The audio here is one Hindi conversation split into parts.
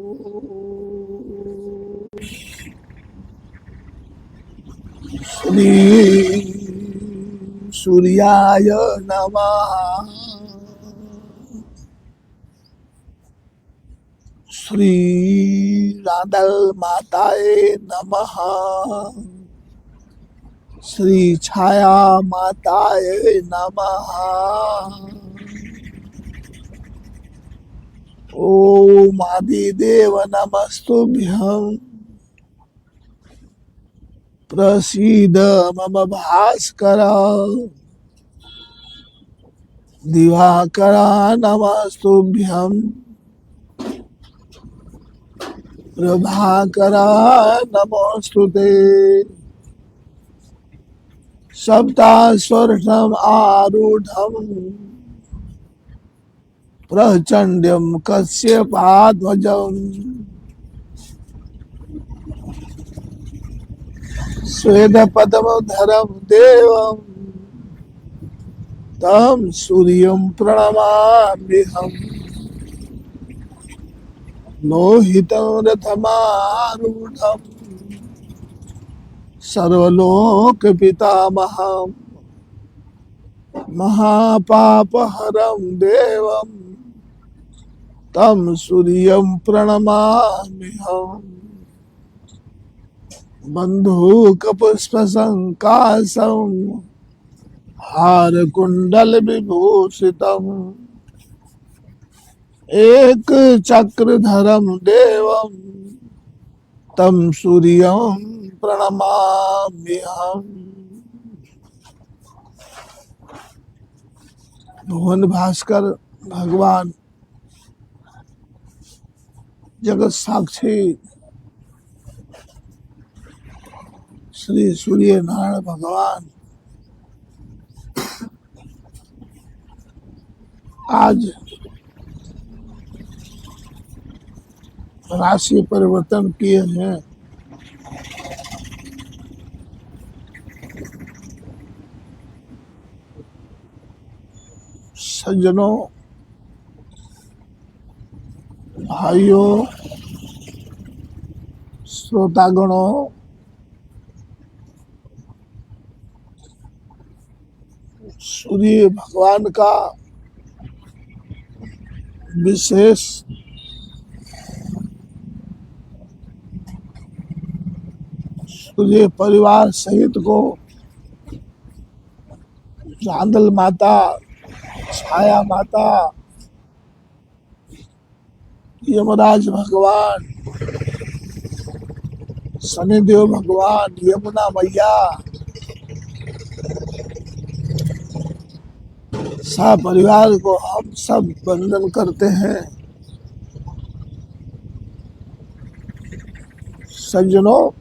श्री सूर्याय नमः। श्री राधल माताए नमः। श्री छाया माताए नमः। ओम आदिदेव नमस्तुभ्यं। प्रसीद मम भास्कर। दिवाकर नमस्तुभ्यं। प्रभाकर नमोस्तुते। सप्तास्वर्षम् आरूढम् प्रचण्ड्यं कश्यपाध्वजम् श्वेतपद्मधरं देवं तं सूर्यं प्रणमाम्यहम्। लोहितं रथमारूढं सर्वलोकपितामहम् महापापहरं देवं तं सूर्यं प्रणमाम्यहम्। बन्धूकपुष्पसङ्काशं हारकुण्डलविभूषितम् एकचक्रधरं देवं तं सूर्यं प्रणमाम्यहम्। भुवन भास्कर भगवान जगत साक्षी श्री सूर्य नारायण भगवान आज राशि परिवर्तन किए हैं। सज्जनों, भाइयों, श्रोतागणों, सूर्य भगवान का विशेष सूर्य परिवार सहित को रांदल माता, छाया माता, यमराज भगवान, शनिदेव भगवान, यमुना मैया सब परिवार को हम सब वंदन करते हैं। सज्जनों,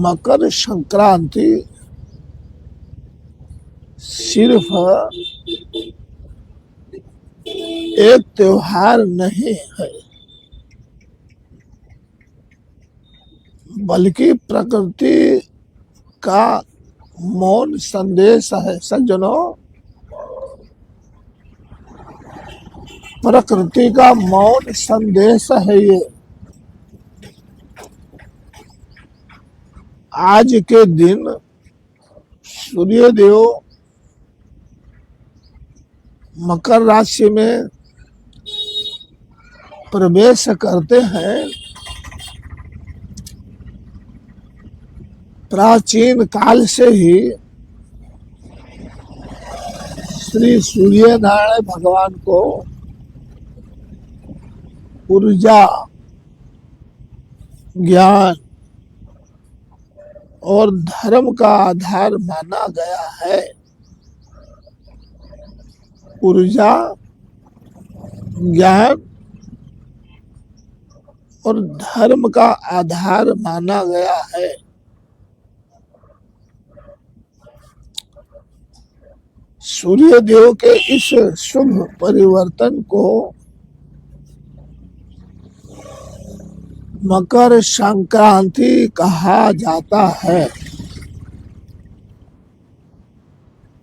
मकर संक्रांति सिर्फ एक त्योहार नहीं है, बल्कि प्रकृति का मौन संदेश है। सज्जनों, प्रकृति का मौन संदेश है ये। आज के दिन सूर्यदेव मकर राशि में प्रवेश करते हैं। प्राचीन काल से ही श्री सूर्य नारायण भगवान को ऊर्जा, ज्ञान और धर्म का आधार माना गया है। ऊर्जा, ज्ञान और धर्म का आधार माना गया है। सूर्य देव के इस शुभ परिवर्तन को मकर संक्रांति कहा जाता है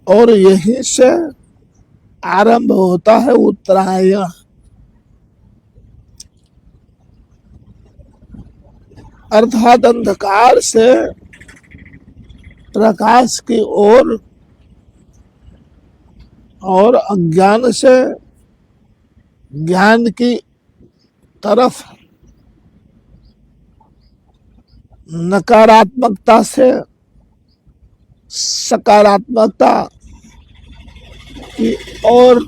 और यहीं से आरंभ होता है उत्तरायण। अर्थात अंधकार से प्रकाश की ओर और अज्ञान से ज्ञान की तरफ, नकारात्मकता से सकारात्मकता की ओर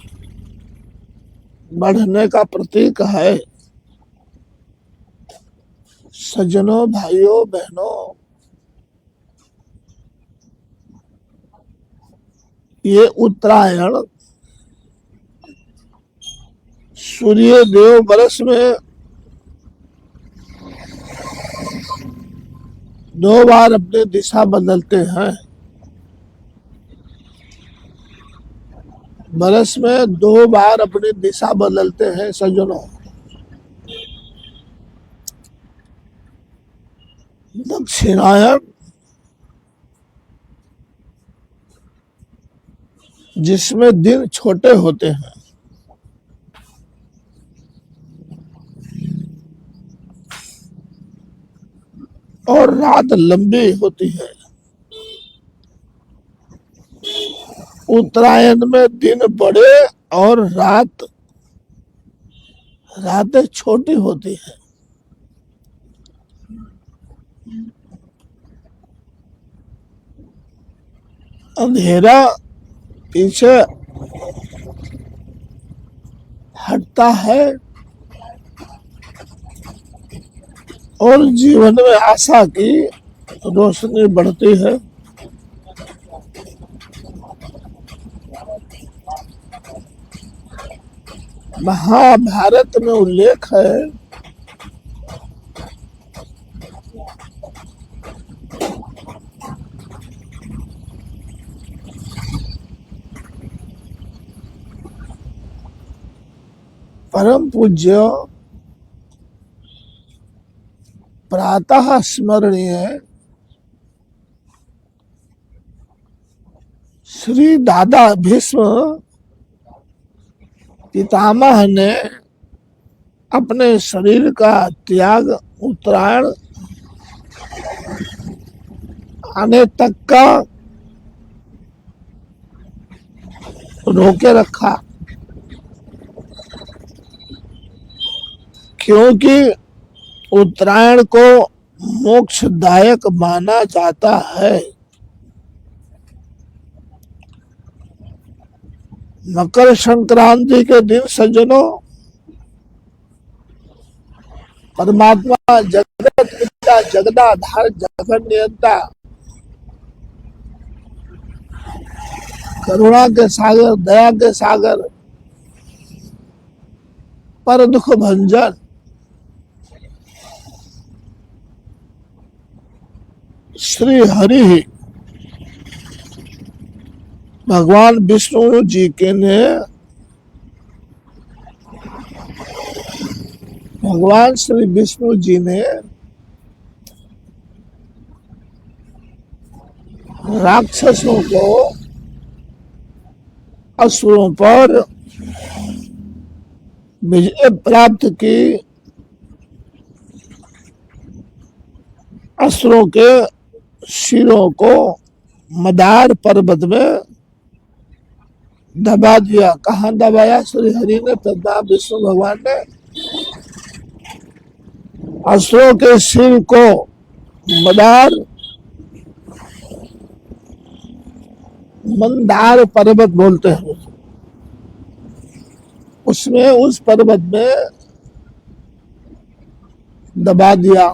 बढ़ने का प्रतीक है। सज्जनों, भाइयों, बहनों, ये उत्तरायण सूर्य देव वर्ष में 2 बार अपनी दिशा बदलते हैं। वर्ष में 2 बार अपनी दिशा बदलते हैं सज्जनों। दक्षिणायन, जिसमें दिन छोटे होते हैं, और रात लंबी होती है। उत्तरायण में दिन बड़े और रातें छोटी होती हैं। अंधेरा पीछे हटता है और जीवन में आशा की रोशनी बढ़ती है। महाभारत में उल्लेख है, परम पूज्य प्रातः स्मरणीय श्री दादा भीष्म पितामह ने अपने शरीर का त्याग उत्तरायण आने तक का रोके रखा, क्योंकि उत्तरायण को मोक्षदायक माना जाता है। मकर संक्रांति के दिन सज्जनों, परमात्मा जगत पिता, जगदाधार, जगत नियंता, करुणा के सागर, दया के सागर, पर दुख भंजन श्री हरि भगवान विष्णु जी के ने भगवान श्री विष्णु जी ने राक्षसों को असुरों पर विजय प्राप्त की, असुरों के सिरों को मदार पर्वत में दबा दिया। कहाँ दबाया? श्री हरि ने, तथा विष्णु भगवान ने असुरों के सिर को मदार मंदार पर्वत बोलते हैं, उसमें उस पर्वत में दबा दिया।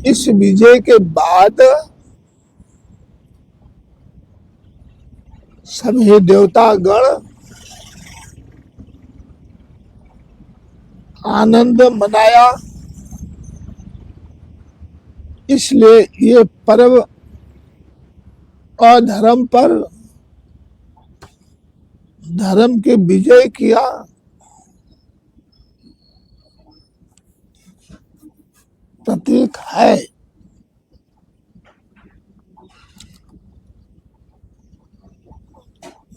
इस विजय के बाद सभी देवता गण आनंद मनाया। इसलिए ये पर्व अधर्म पर धर्म के विजय किया प्रतीक है।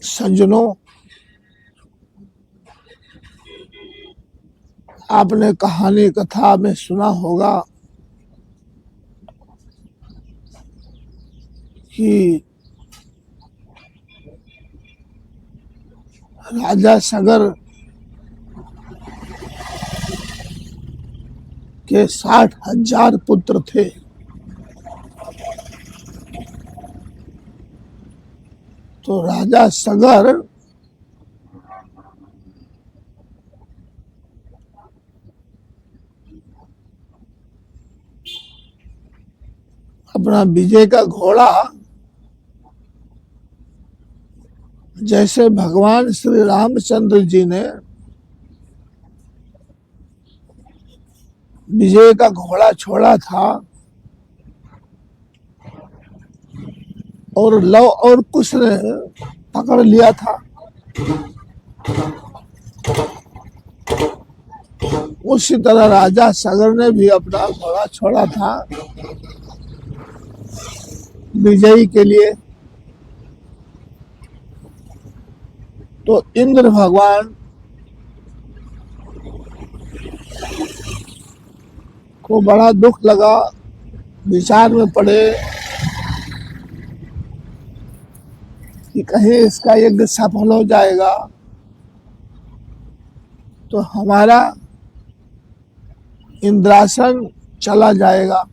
सज्जनों, आपने कहानी कथा में सुना होगा कि राजा सगर के 60,000 पुत्र थे। तो राजा सगर अपना विजय का घोड़ा जैसे भगवान श्री रामचंद्र जी ने विजय का घोड़ा छोड़ा था और लव और कुश ने पकड़ लिया था, उसी तरह राजा सगर ने भी अपना घोड़ा छोड़ा था विजयी के लिए। तो इंद्र भगवान को बड़ा दुख लगा, विचार में पड़े कि कहीं इसका यज्ञ सफल हो जाएगा तो हमारा इंद्रासन चला जाएगा।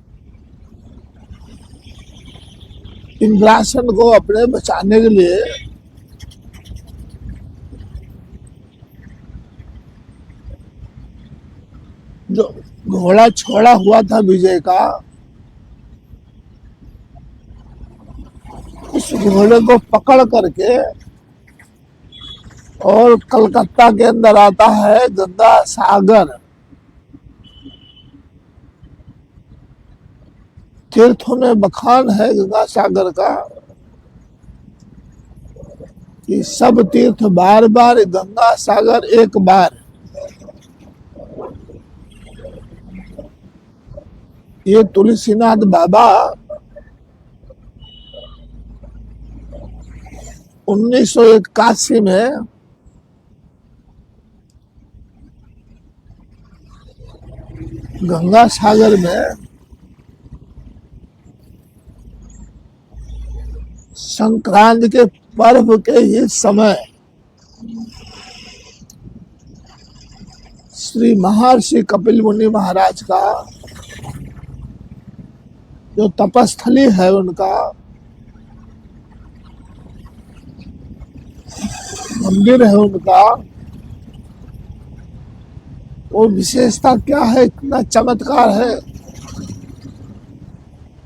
इंद्रासन को अपने बचाने के लिए जो घोड़ा छोड़ा हुआ था विजय का, उस घोड़े को पकड़ करके और कलकत्ता के अंदर आता है गंगा सागर। तीर्थों में बखान है गंगा सागर का कि सब तीर्थ बार बार, गंगा सागर एक बार। ये तुलसीनाथ बाबा 1981 में गंगा सागर में संक्रांति के पर्व के ही समय श्री महर्षि कपिल मुनि महाराज का जो तपस्थली है, उनका मंदिर है, उनका वो विशेषता क्या है, इतना चमत्कार है।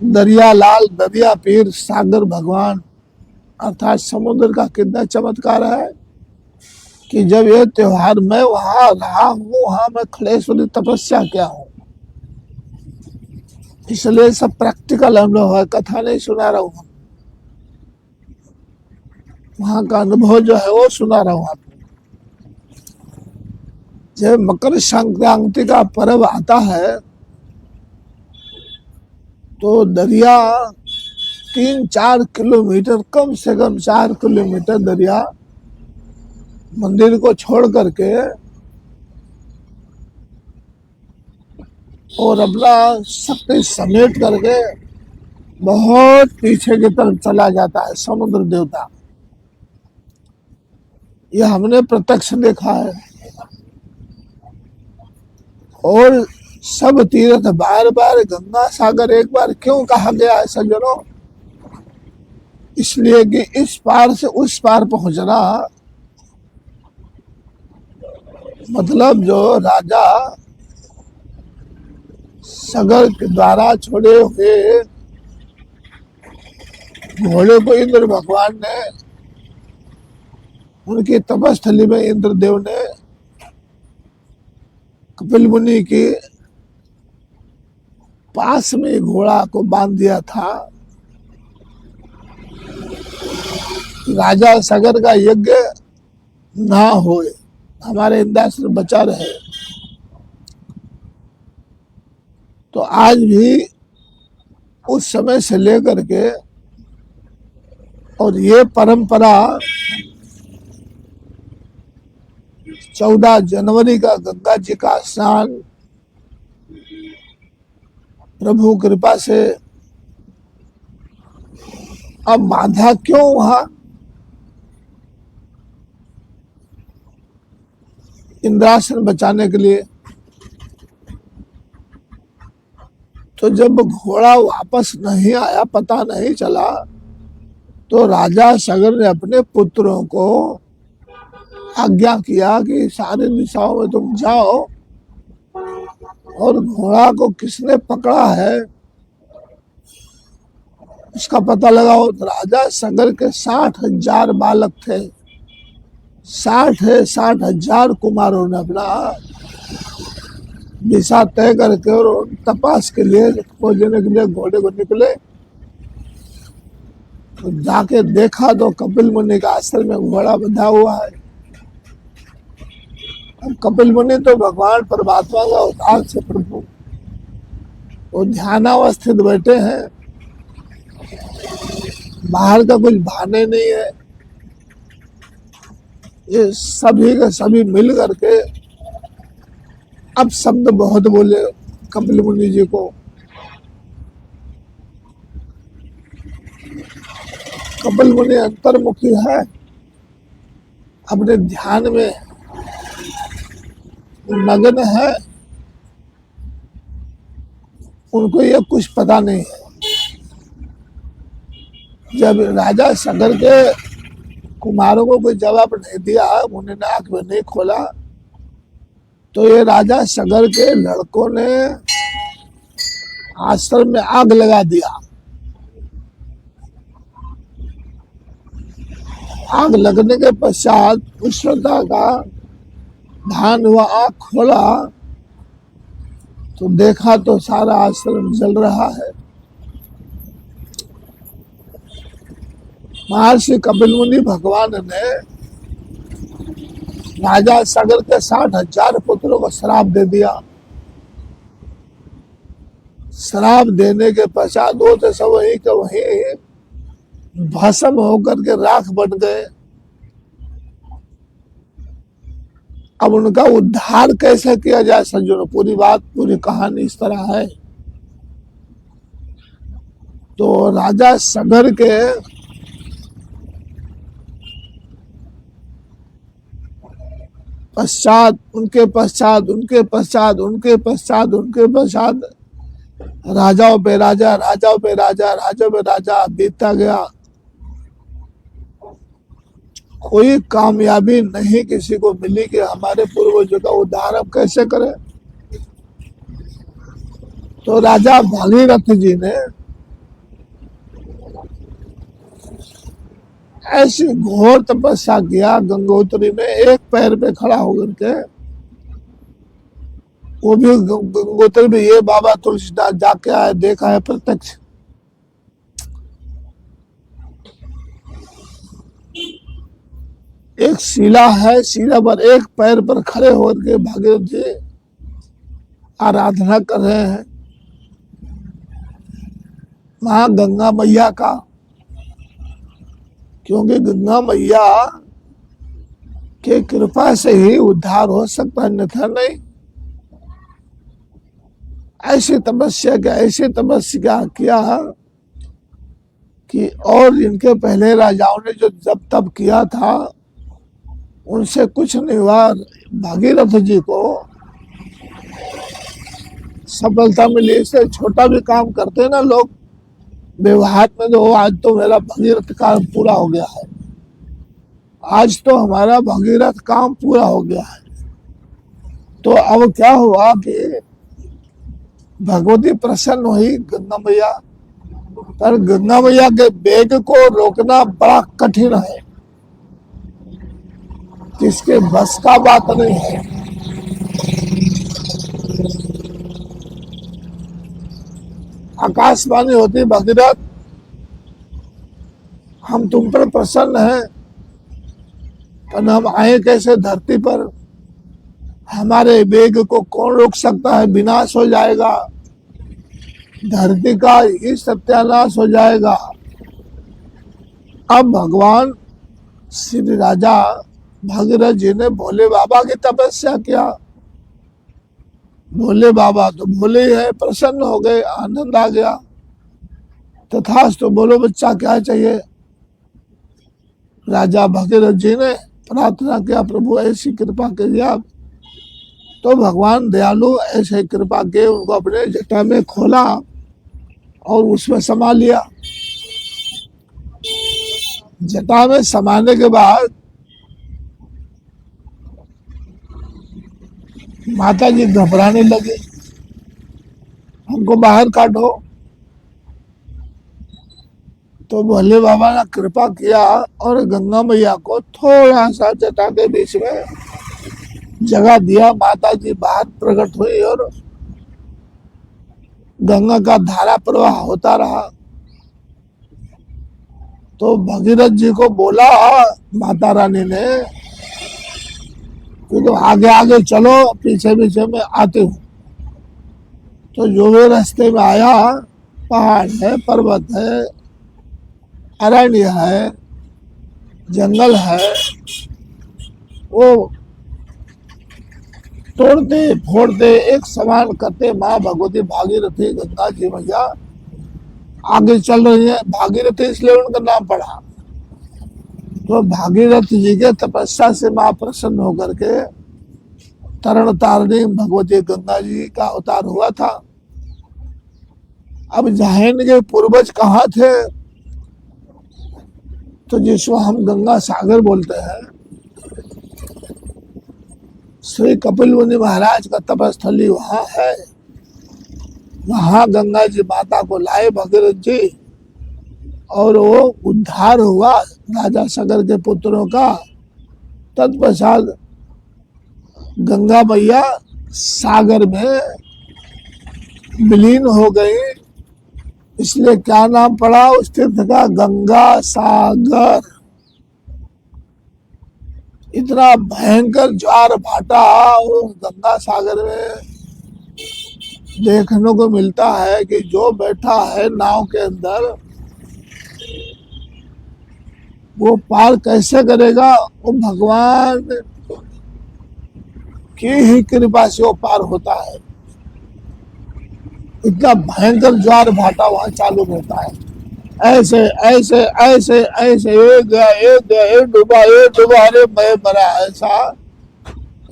दरिया लाल, दरिया पीर, सागर भगवान अर्थात समुद्र का कितना चमत्कार है कि जब ये त्योहार मैं वहां रहा हूँ, वहां मैं खड़ेश्वरी तपस्या किया हूँ, इसलिए सब प्रैक्टिकल अनुभव है, कथा नहीं सुना रहा हूँ, वहां का अनुभव जो है वो सुना रहा हूँ आपको। जब मकर संक्रांति का पर्व आता है तो दरिया 3-4 किलोमीटर, कम से कम 4 किलोमीटर दरिया मंदिर को छोड़ करके और अपना शक्ति समेट करके बहुत पीछे की तरफ चला जाता है समुद्र देवता। यह हमने प्रत्यक्ष देखा है। और सब तीर्थ बार बार, गंगा सागर एक बार क्यों कहा गया है सज्जनों? इसलिए कि इस पार से उस पार पहुंचना, मतलब जो राजा सगर के द्वारा छोड़े हुए घोड़े को इंद्र भगवान ने, उनकी तपस्थली में इंद्रदेव ने कपिल मुनि के पास में घोड़ा को बांध दिया था। राजा सगर का यज्ञ ना होए, हमारे इंद्रासन बचा रहे। तो आज भी उस समय से लेकर के और ये परंपरा 14 जनवरी का गंगा जी का स्नान प्रभु कृपा से अब बांधा क्यों वहां? इंद्रासन बचाने के लिए। तो जब घोड़ा वापस नहीं आया, पता नहीं चला, तो राजा सगर ने अपने पुत्रों को आज्ञा किया कि सारी दिशाओं में तुम जाओ और घोड़ा को किसने पकड़ा है उसका पता लगाओ। तो राजा सगर के 60,000 बालक थे, 60,000 कुमारों ने अपना दिशा तय करके और तपास के लिए खोजने के लिए घोड़े को निकले। तो जाके देखा तो कपिल मुनि का आश्रम में घोड़ा बंधा हुआ है। अब कपिल मुनि तो भगवान परमात्मा का अवतार से प्रभु, वो ध्यानावस्थित बैठे हैं, बाहर का कुछ बहाने नहीं है। ये सभी के सभी मिल करके अब शब्द बहुत बोले कपिल मुनि जी को। कपिल मुनि अंतर्मुखी है, अपने ध्यान में मग्न है, उनको ये कुछ पता नहीं है। जब राजा सगर के कुमारों को कोई जवाब नहीं दिया, उन्होंने आंख में नहीं खोला, तो ये राजा सगर के लड़कों ने आश्रम में आग लगा दिया। आग लगने के पश्चात पुष्पता का ध्यान हुआ, आंख खोला तो देखा तो सारा आश्रम जल रहा है। महर्षि कपिल मुनि भगवान ने राजा सगर के 60,000 पुत्रों को श्राप दे दिया। श्राप देने के पश्चात वो तो सब वही के वही भस्म होकर के राख बन गए। अब उनका उद्धार कैसे किया जाए सज्जनों, पूरी बात, पूरी कहानी इस तरह है। तो राजा सगर के पश्चात राजाओं पे राजा बीतता गया। कोई कामयाबी नहीं किसी को मिली कि हमारे पूर्वजों का उद्धार अब कैसे करें। तो राजा भागीरथ जी ने ऐसी घोर तपस्या किया गंगोत्री में, एक पैर पे खड़ा होकर के, वो भी गंगोत्री में ये बाबा तुलसीदास जाके आए, देखा है प्रत्यक्ष। एक शिला है, शिला पर एक पैर पर खड़े होकर के भागीरथ जी आराधना कर रहे हैं मां गंगा मैया का, क्योंकि गंगा मैया के कृपा से ही उद्धार हो सकता है, अन्यथा नहीं। ऐसी तपस्या किया कि और इनके पहले राजाओं ने जो जब तब किया था उनसे कुछ नहीं हुआ। भागीरथ जी को सफलता मिली। इससे छोटा भी काम करते ना लोग व्यवहार में, तो आज तो मेरा भगीरथ काम पूरा हो गया है, आज तो हमारा भगीरथ काम पूरा हो गया है। तो अब क्या हुआ कि भगवती प्रसन्न हुई गंगा मैया, पर गंगा मैया के वेग को रोकना बड़ा कठिन है, जिसके बस का बात नहीं है। आकाशवाणी होती, भगीरथ हम तुम पर प्रसन्न हैं, पर हम आए कैसे धरती पर, हमारे वेग को कौन रोक सकता है, विनाश हो जाएगा, धरती का ही सत्यानाश हो जाएगा। अब भगवान श्री राजा भगीरथ जी ने भोले बाबा की तपस्या किया। भोले बाबा तो भोले ही है, प्रसन्न हो गए, आनंद आ गया। तथास्तु, बोलो बच्चा क्या चाहिए। राजा भगीरथ जी ने प्रार्थना किया, प्रभु ऐसी कृपा कीजिए आप। तो भगवान दयालु ऐसे कृपा के उनको अपने जटा में खोला और उसमें समा लिया। जटा में समाने के बाद माता जी घबराने लगी, हमको बाहर काटो। तो भोले बाबा ने कृपा किया और गंगा मैया को थोड़ा सा जटा के बीच में जगह दिया। माता जी बाहर प्रकट हुई और गंगा का धारा प्रवाह होता रहा। तो भगीरथ जी को बोला माता रानी ने कि तो आगे आगे चलो, पीछे पीछे में आती हूँ। तो जो भी रास्ते में आया, पहाड़ है, पर्वत है, अरण्य है, जंगल है, वो तोड़ते फोड़ते एक समान करते माँ भगवती भागीरथी गंगा जी मैया आगे चल रही है। भागीरथी इसलिए उनका नाम पड़ा। तो भागीरथ जी के तपस्या से माँ प्रसन्न होकर के तरण तारणी भगवती गंगा जी का अवतार हुआ था। अब जैन के पूर्वज कहाँ थे, तो जिसको हम गंगा सागर बोलते हैं, श्री कपिल मुनि महाराज का तपस्थली वहां है। वहां गंगा जी माता को लाए भगीरथ जी, और वो उद्धार हुआ राजा सगर के पुत्रों का। तत्पश्चात गंगा मैया सागर में विलीन हो गई, इसलिए क्या नाम पड़ा उस तीर्थ का, गंगा सागर। इतना भयंकर ज्वार भाटा उस गंगा सागर में देखने को मिलता है कि जो बैठा है नाव के अंदर वो पार कैसे करेगा। वो भगवान की ही कृपा से वो पार होता है। इतना भयंकर ज्वार भाटा वहां चालू होता है। ऐसे ऐसे ऐसे ऐसे, एक गया एक गया, एक डूबा एक डूबा, अरे मैं मरा, ऐसा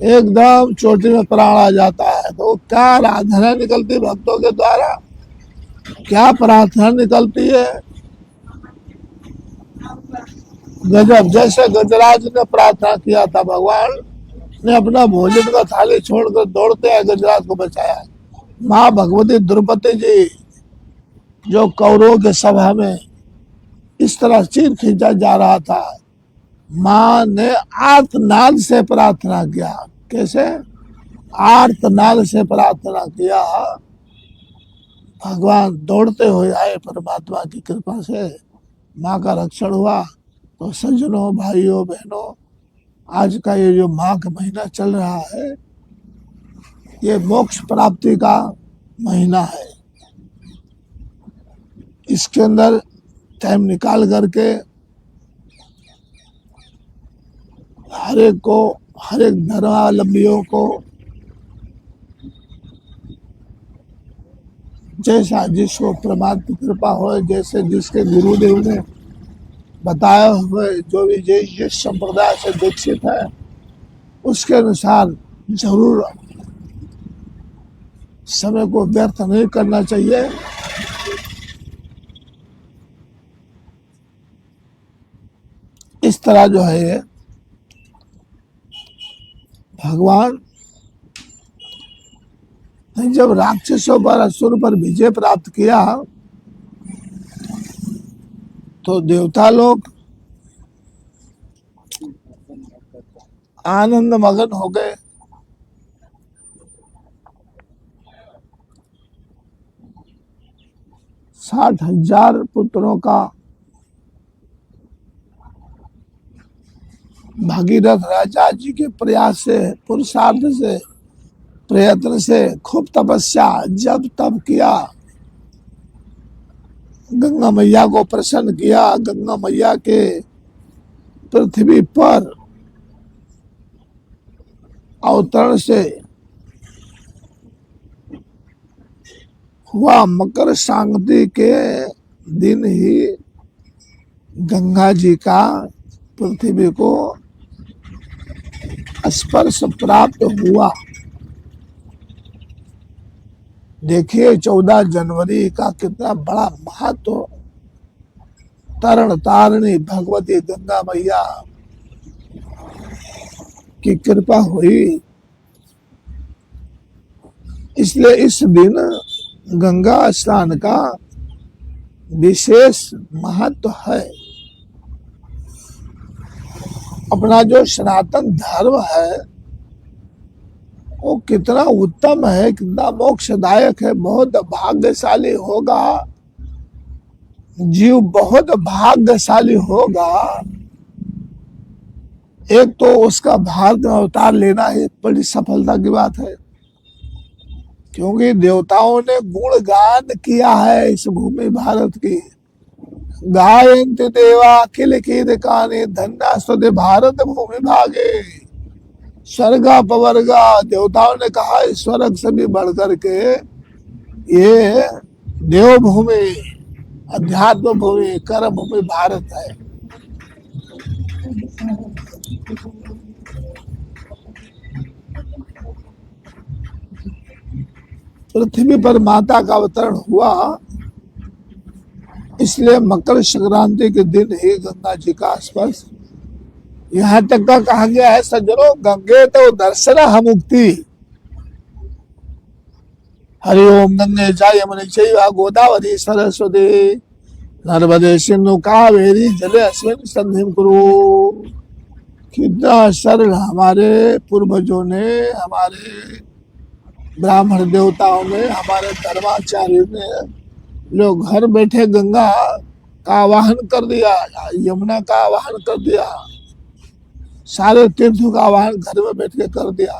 एकदम चोटी में प्राण आ जाता है। तो क्या आराधना निकलती भक्तों के द्वारा, क्या प्रार्थना निकलती है, गजब। जैसे गजराज ने प्रार्थना किया था, भगवान ने अपना भोजन का थाली छोड़कर दौड़ते आए गजराज को बचाया। माँ भगवती द्रौपदी जी जो कौरवों के सभा में इस तरह चीर खींचा जा रहा था, माँ ने आर्तनाद से प्रार्थना किया। कैसे? आर्तनाद से प्रार्थना किया। भगवान दौड़ते हुए आए, परमात्मा की कृपा से माँ का रक्षण हुआ। तो सज्जनों, भाइयों, बहनों, आज का ये जो माघ महीना चल रहा है, ये मोक्ष प्राप्ति का महीना है। इसके अंदर टाइम निकाल करके हर एक को, हर एक धर्मावलंबियों को जैसा जिसको परमात्मा की कृपा हो, जैसे जिसके गुरुदेव ने बताया हुए, जो भी जिस संप्रदाय से दीक्षित है, उसके अनुसार जरूर समय को व्यर्थ नहीं करना चाहिए। इस तरह जो है भगवान ने जब राक्षसों पर, असुर पर विजय प्राप्त किया, तो देवता लोग आनंद मगन हो गए। 60,000 पुत्रों का भागीरथ राजा जी के प्रयास से, पुरुषार्थ से, प्रयत्न से, खूब तपस्या जब तब किया, गंगा मैया को प्रसन्न किया। गंगा मैया के पृथ्वी पर अवतरण से हुआ। मकर संक्रांति के दिन ही गंगा जी का पृथ्वी को स्पर्श प्राप्त हुआ। देखिए 14 जनवरी का कितना बड़ा महत्व। तरण तारिणी भगवती गंगा मैया की कृपा हुई, इसलिए इस दिन गंगा स्नान का विशेष महत्व है। अपना जो सनातन धर्म है वो कितना उत्तम है, कितना मोक्षदायक है। बहुत भाग्यशाली होगा जीव, बहुत भाग्यशाली होगा। एक तो उसका भारत में अवतार लेना ही बड़ी सफलता की बात है, क्योंकि देवताओं ने गुणगान किया है इस भूमि भारत की। गायन्ति देवा अखिल कीर्तिकानि धन्यास्तुते भारत भूमि भागे। स्वर्गा पवर्गा, देवताओं ने कहा स्वर्ग से भी बढ़कर के ये देवभूमि, अध्यात्म भूमि, कर्म भूमि भारत है। पृथ्वी पर माता का अवतरण हुआ, इसलिए मकर संक्रांति के दिन ही गंगा जी का स्पर्श। यहाँ तक का कहा गया है सज्जनों, गंगे तो दर्शन मुक्ति। हरि ओम गंगे च यमुने चैव गोदावरी सरस्वती नर्मदे सिंधु कावेरी जले अस्मिन् सन्निधिं कुरु। कितना सरल हमारे पूर्वजों ने, हमारे ब्राह्मण देवताओं ने, हमारे धर्माचार्य ने, लोग घर बैठे गंगा का आवाहन कर दिया, यमुना का आवाहन कर दिया, सारे तीर्थों का आवाहन घर में बैठ के कर दिया।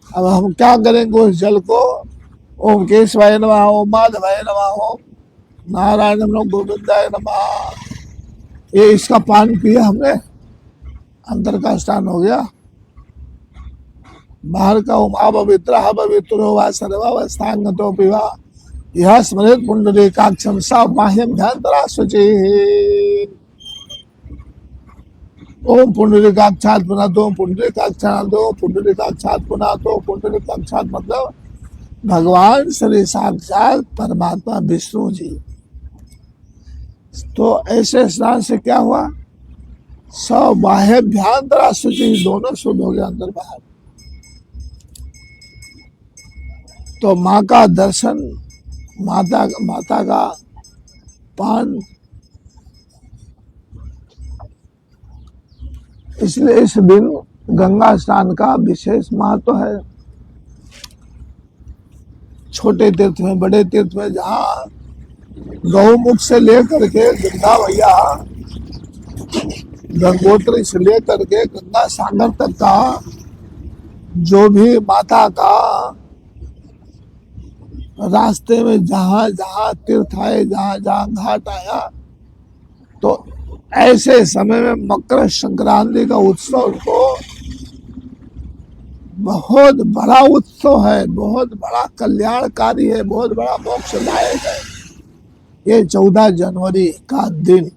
अब हम क्या करेंगे उस जल को? ओम केशवाय नमः, ओम माधवाय नमः, ओम नारायण नमः, गोविंदाय नमः। ये इसका पान पिया हमने, अंदर का स्नान हो गया। बाहर का ओम अपवित्र पवित्रो वा सर्वावस्थांगतो पिवा यह स्मृत पुंडरीकाक्षं सा बाह्यं ध्यानतरा शुचि। ओम पुंडरीकाक्षात् पुनः, ओम पुंडरीकाक्षात्, ओम पुंडरीकाक्षात् पुनः, तो पुंडरीकाक्षात् मतलब भगवान श्री साक्षात परमात्मा विष्णु जी। तो ऐसे स्नान से क्या हुआ? सब बाह्य ध्यान शुचि, दोनों शुद्ध हो गया अंदर बाहर। तो माँ का दर्शन, माता का पान, इसलिए इस दिन गंगा स्नान का विशेष महत्व है। छोटे तीर्थ में, बड़े तीर्थ में, जहाँ गौमुख से लेकर के गंगा मैया, गंगोत्री से लेकर के गंगा सागर तक का जो भी माता का रास्ते में जहाँ जहाँ तीर्थ आए, जहाँ जहाँ घाट आया, तो ऐसे समय में मकर संक्रांति का उत्सव को बहुत बड़ा उत्सव है, बहुत बड़ा कल्याणकारी है, बहुत बड़ा मोक्षदायक है। ये 14 जनवरी का दिन,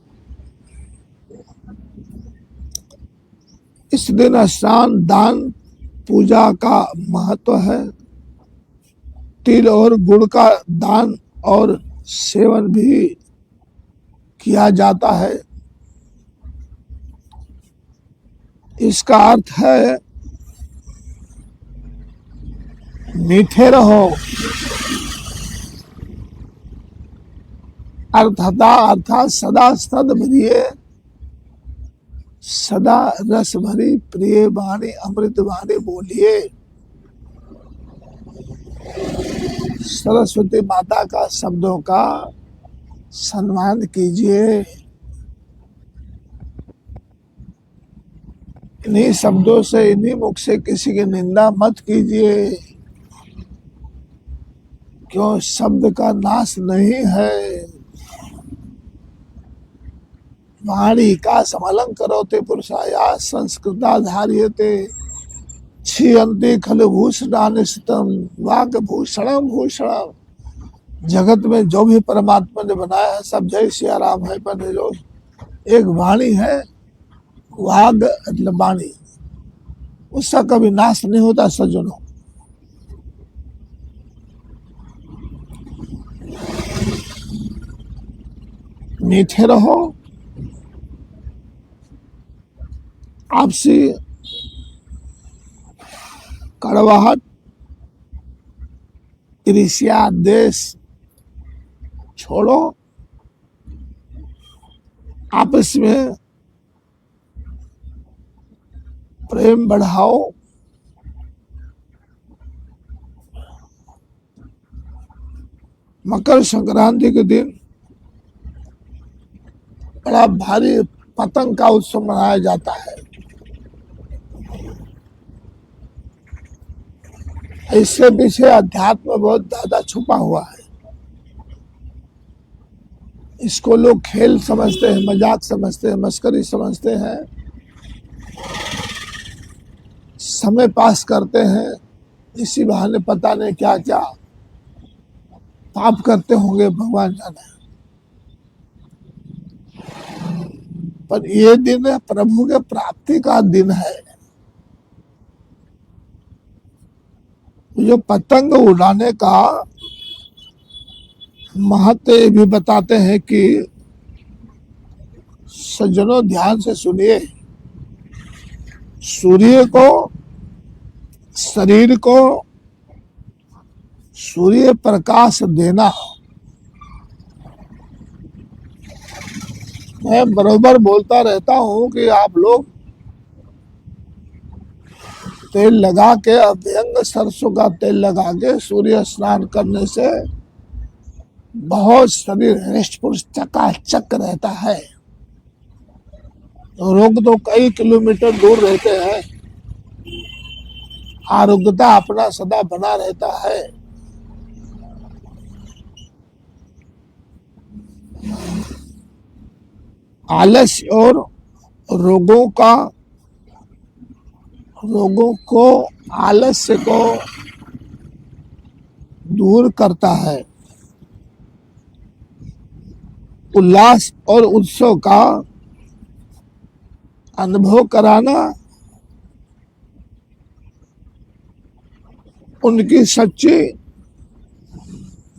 इस दिन स्नान, दान, पूजा का महत्व है। तिल और गुड़ का दान और सेवन भी किया जाता है। इसका अर्थ है मीठे रहो, अर्थात सदा सद भरिए, सदा रस भरी प्रिय वाणी अमृत वाणी बोलिए। सरस्वती माता का शब्दों का सम्मान कीजिए। इन्हीं शब्दों से, इन्हीं मुख से किसी की निंदा मत कीजिए, क्यों शब्द का नाश नहीं है। वाणी का समलंकरोते पुरुषाया संस्कृता धार्यते क्षीयन्ति खलु भूषणानि स्तम वाक् भूषणम भूषणम। जगत में जो भी परमात्मा ने बनाया है सब जय सिया राम है, पर जो एक वाणी है, वाग मतलब वाणी, उसका कभी नाश नहीं होता सज्जनों। मीठे रहो, आपसी कड़वाहट, ईर्ष्या, देश छोड़ो, आपस में प्रेम बढ़ाओ। मकर संक्रांति के दिन बड़ा भारी पतंग का उत्सव मनाया जाता है। इसके पीछे अध्यात्म बहुत ज्यादा छुपा हुआ है। इसको लोग खेल समझते हैं, मजाक समझते हैं, मस्करी समझते हैं, समय पास करते हैं। इसी बहाने पता नहीं क्या क्या पाप करते होंगे, भगवान जाने। पर ये दिन प्रभु के प्राप्ति का दिन है। जो पतंग उड़ाने का महत्व भी बताते हैं कि सज्जनों ध्यान से सुनिए, सूर्य को, शरीर को सूर्य प्रकाश देना। मैं बरोबर बोलता रहता हूं कि आप लोग तेल लगा के, अभ्यंग सरसों का तेल लगा के सूर्य स्नान करने से बहुत शरीर हृष्ट पुष्ट चकाचक रहता है। रोग तो कई किलोमीटर दूर रहते हैं, आरोग्यता अपना सदा बना रहता है। आलस्य और रोगों को आलस्य को दूर करता है। उल्लास और उत्सव का अनुभव कराना उनकी सच्ची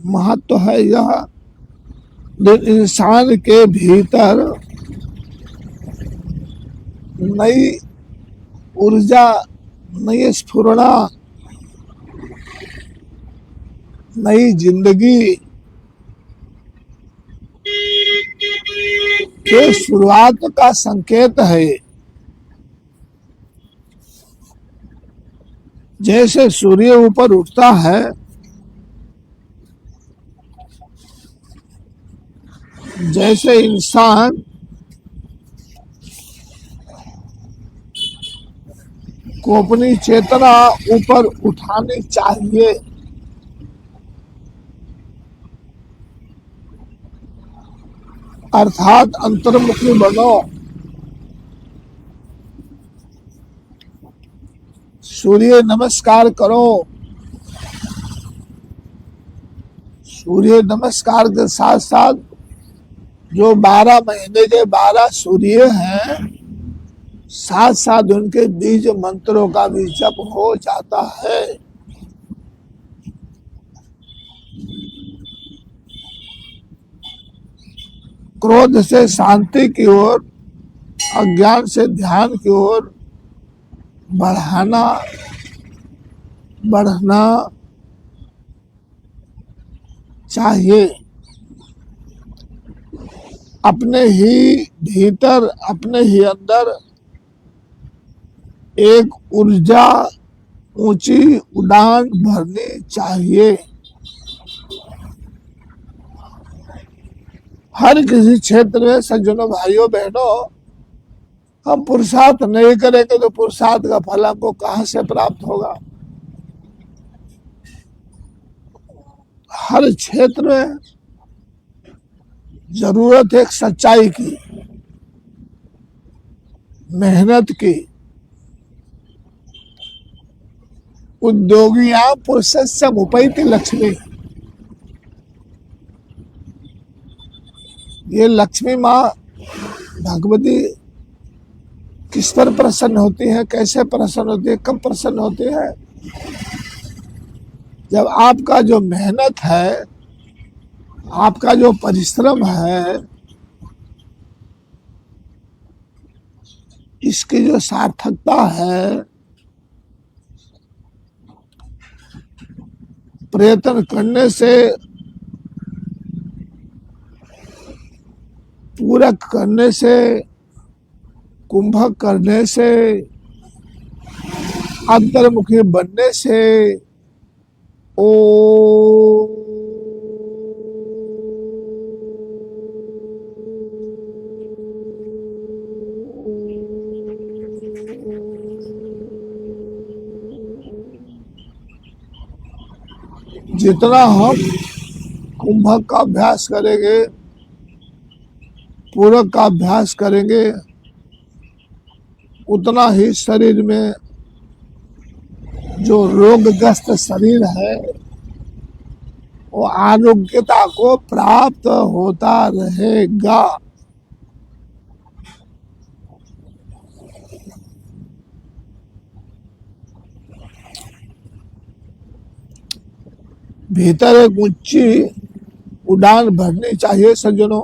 महत्व है। यह इंसान के भीतर नई ऊर्जा, नई स्फुरणा, नई जिंदगी के शुरुआत का संकेत है। जैसे सूर्य ऊपर उठता है, जैसे इंसान को अपनी चेतना ऊपर उठानी चाहिए। अर्थात अंतर्मुखी बनो। सूर्य नमस्कार करो। सूर्य नमस्कार के साथ साथ जो 12 महीने के 12 सूर्य हैं, साथ साथ उनके बीज मंत्रों का भी जप हो जाता है। क्रोध से शांति की ओर, अज्ञान से ध्यान की ओर बढ़ना चाहिए। अपने ही भीतर, अपने ही अंदर एक ऊर्जा, ऊंची उड़ान भरनी चाहिए। हर किसी क्षेत्र में सज्जनों, भाइयों, बहनों, हम पुरुषार्थ नहीं करेंगे तो पुरुषार्थ का फल हमको कहां से प्राप्त होगा। हर क्षेत्र में जरूरत है सच्चाई की, मेहनत की। उद्योगिया पुरुषस्य उपैति लक्ष्मी। ये लक्ष्मी माँ भगवती किस पर प्रसन्न होती है, कैसे प्रसन्न होती है, कब प्रसन्न होती है? जब आपका जो मेहनत है, आपका जो परिश्रम है, इसकी जो सार्थकता है, प्रयत्न करने से, पूरक करने से, कुंभक करने से, अंतर्मुखी बनने से, ओ जितना हम कुंभक का अभ्यास करेंगे, पूरक का अभ्यास करेंगे, उतना ही शरीर में जो रोगग्रस्त शरीर है वो आरोग्यता को प्राप्त होता रहेगा। भीतर एक ऊंची उड़ान भरनी चाहिए सज्जनों।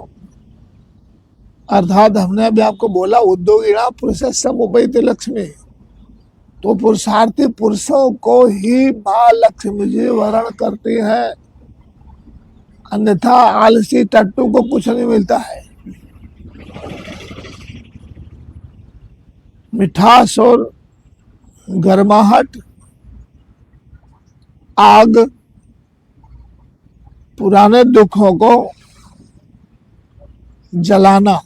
अर्थात हमने अभी आपको बोला उद्योगिना पुरुषस्य उपैति लक्ष्मी, तो पुरुषार्थी पुरुषों को ही माँ लक्ष्मी जी वरण करती है, अन्यथा आलसी टट्टू को कुछ नहीं मिलता है। मिठास और गर्माहट, आग, पुराने दुखों को जलाना,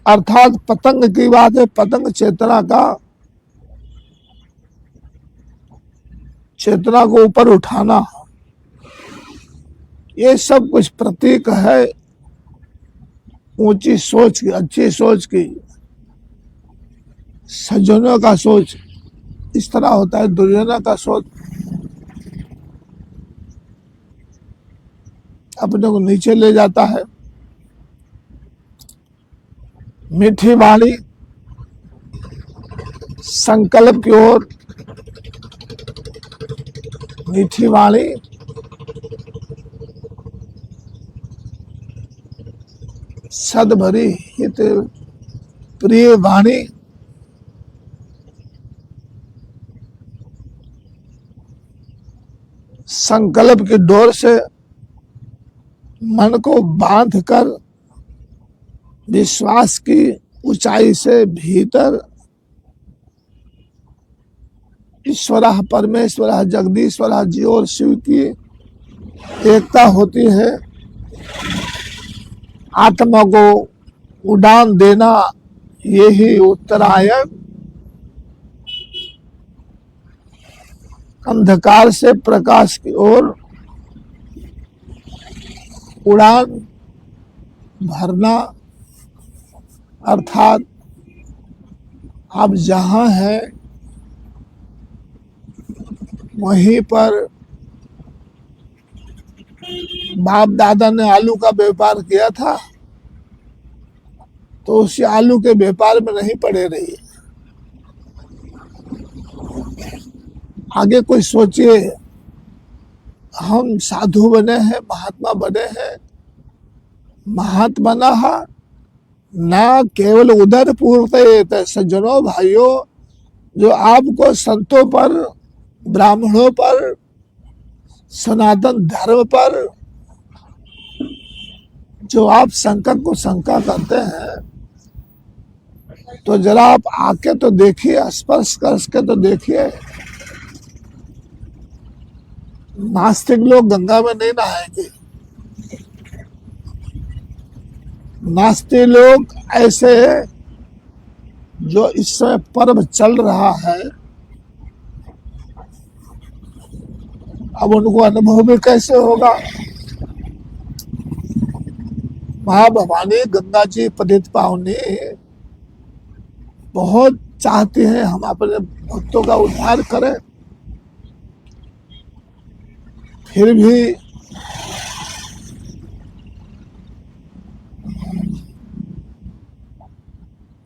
अर्थात पतंग की बात है, पतंग चेतना को ऊपर उठाना, ये सब कुछ प्रतीक है ऊंची सोच की, अच्छी सोच की। सज्जनों का सोच इस तरह होता है, दुर्जनों का सोच अपने को नीचे ले जाता है। मीठी वाणी संकल्प की ओर, मीठी वाणी सद्भरी हित प्रिय वाणी, संकल्प की डोर से मन को बांधकर विश्वास की ऊंचाई से भीतर ईश्वर परमेश्वर जगदीश्वर जीव और शिव की एकता होती है। आत्मा को उड़ान देना यही उत्तरायण, अंधकार से प्रकाश की ओर उड़ान भरना, अर्थात आप जहाँ हैं वहीं पर बाप दादा ने आलू का व्यापार किया था, तो उसी आलू के व्यापार में नहीं पड़े रहिए। आगे कोई सोचिए, हम साधु बने हैं, महात्मा बने हैं, महात्मा ना केवल उधर पूर्त सज्जनों भाइयों, जो आपको संतों पर, ब्राह्मणों पर, सनातन धर्म पर जो आप संकट को शंका करते हैं, तो जरा आप आके तो देखिए, स्पर्श करके तो देखिए। नास्तिक लोग गंगा में नहीं नहाएंगे। नास्तिक लोग ऐसे जो इस समय पर्व चल रहा है, अब उनको अनुभव भी कैसे होगा? माँ भवानी गंगा जी पतित पावनी बहुत चाहती है हम अपने भक्तों का उद्धार करें, फिर भी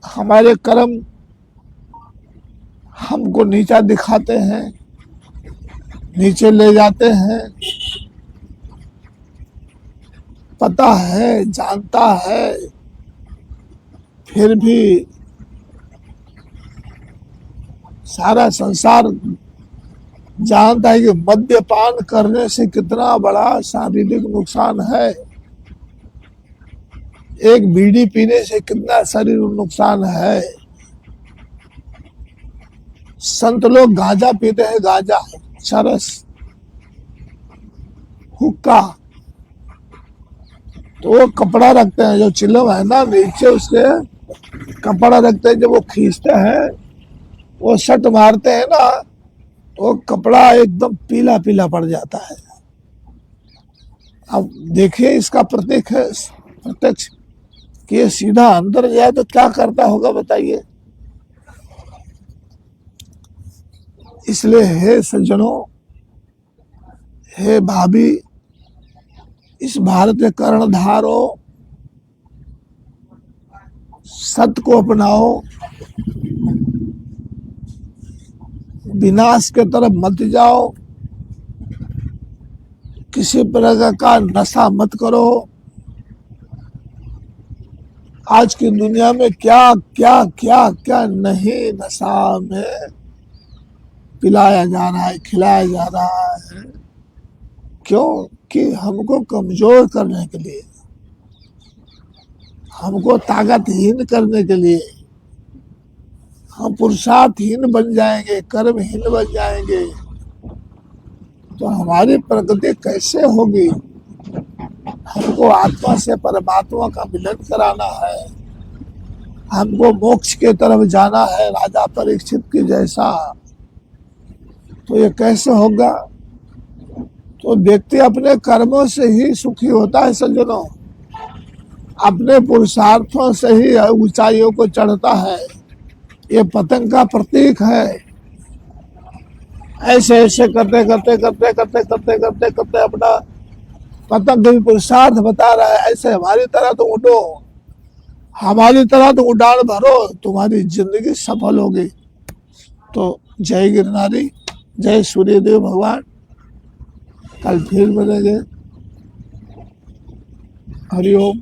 हमारे कर्म हमको नीचा दिखाते हैं, नीचे ले जाते हैं। पता है, जानता है, फिर भी सारा संसार जानता है कि मद्यपान करने से कितना बड़ा शारीरिक नुकसान है, एक बीड़ी पीने से कितना शरीर नुकसान है। संत लोग गांजा पीते हैं, गांजा, चरस, हुक्का, तो वो कपड़ा रखते हैं, जो चिलम है ना नीचे उसके कपड़ा रखते हैं, जब वो खींचते हैं, वो शट मारते हैं ना, वो कपड़ा एकदम पीला पीला पड़ जाता है। अब देखिए इसका प्रतीक है प्रत्यक्ष कि ये सीधा अंदर जाए तो क्या करता होगा बताइए। इसलिए हे सज्जनों, हे भाभी, इस भारत के कर्णधारो, सत्य को अपनाओ, विनाश के तरफ मत जाओ, किसी प्रकार का नशा मत करो। आज की दुनिया में क्या क्या क्या क्या नहीं नशा में पिलाया जा रहा है, खिलाया जा रहा है। क्यों? कि हमको कमजोर करने के लिए, हमको ताकतहीन करने के लिए। हम पुरुषार्थहीन बन जाएंगे, कर्महीन बन जाएंगे, तो हमारी प्रगति कैसे होगी? हमको आत्मा से परमात्मा का मिलन कराना है, हमको मोक्ष के तरफ जाना है राजा परीक्षित की जैसा। तो ये कैसे होगा? तो व्यक्ति अपने कर्मों से ही सुखी होता है सज्जनों, अपने पुरुषार्थों से ही ऊंचाइयों को चढ़ता है। ये पतंग का प्रतीक है। ऐसे ऐसे करते करते करते करते करते करते करते अपना पतंग भी पुरुषार्थ बता रहा है, ऐसे हमारी तरह तो उड़ो, हमारी तरह तो उड़ान भरो, तुम्हारी जिंदगी सफल होगी। तो जय गिरनारी, जय सूर्यदेव भगवान। कल फिर मिलेंगे। हरिओम।